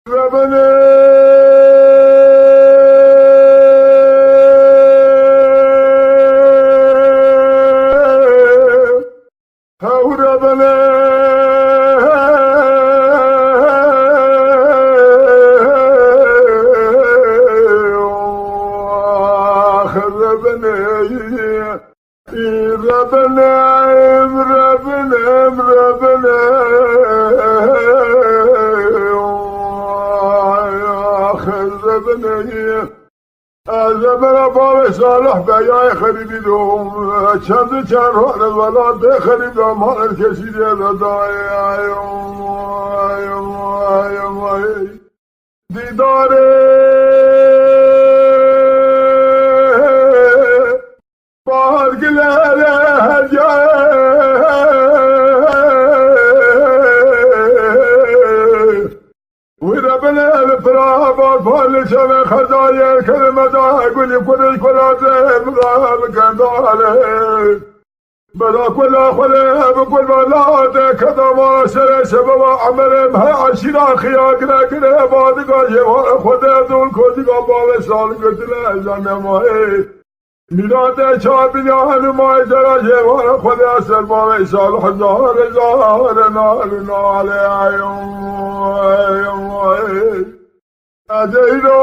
ربنا هو ربنا آخر ربنا ربنا ربنا از برا باب صالح بیای خریدیدم چند حال ولاد خریدم حال کسی دادای دیدار بارگلال وربنا الفرابات فالشام خزايا كلمة أقول كل مغال كندالة بلا كل خلا بكل بلاد كذا ما سر سبب عمل ما عشرة خياك لكن بعد قاية خدا دول كذي قبل سال قلت له زمان ما میلاد چابیان ما جراجه و خدا سلمان سال هزار نال ادیرو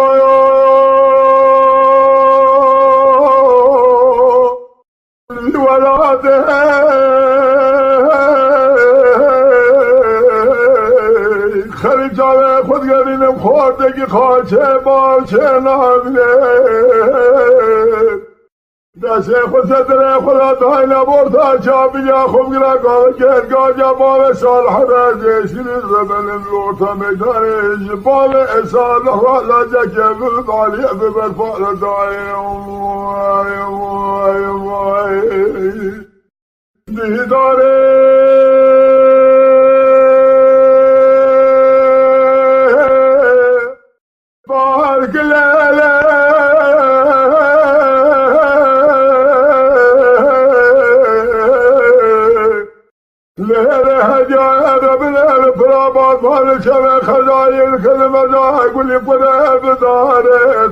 ولاده خرید جاوه خودگرینم خوردگی خواهچه باشه نامینه دست خود ستره خدا دای نبرد چابیا خوب گرا گاه گرگاه جا باب سال حرازه شریز ربنم لورتا میدانش باب اصال خوالا جکه بالبالیه ببرفال دای دیداره بارگلاله ربنا الفرابات فالشام خزايا كلمة أقول كل بداره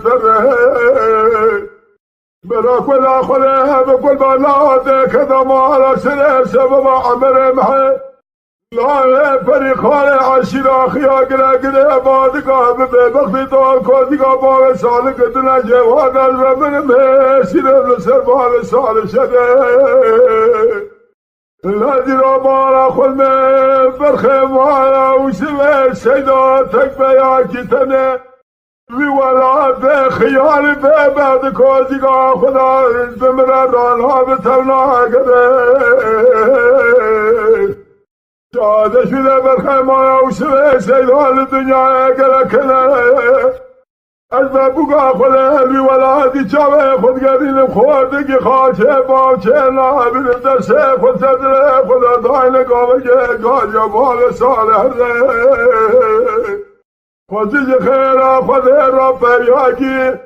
برا كل خلا بكل بلاد كذا ما على سنة سبب عمر محي لا فريقان عشرة خياق لقنا بعد قام ببخت طال كذي قام سال قدنا جواد ربنا مسير السربال سال شده لاجرا مارا خل میں برخے مارا اس میں سیدا تک بیا کتنے ولاد خیال بے بعد کو جگا خدا زمرا رانا بتونا کرے شاد شده برخے مارا اس میں سیدا دنیا کرے از بابوگا خدا ولادی چاوه خودگرینم خوردگی خواهچه باچه نابین دست خود صدره خدا دای نگاه گاجا بال صالح خودی خیره خود را پریاگی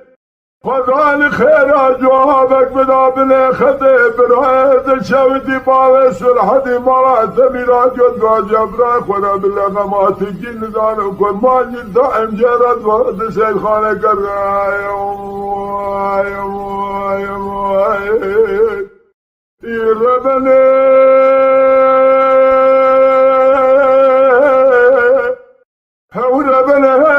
خدان خیره جوابک بدا بله خده برای دلشویدی باوه سرحدی مرات میرا جد گاجا برای خدا بله غماتی کی ندانم کن مانجی دائم جرد ورد سید خانه کرده ربنه هو ربنه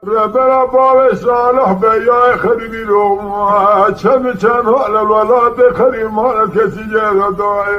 ربنا باب صالح بیای خریدیدم چند حال الولاد خریم حال کسی جه دای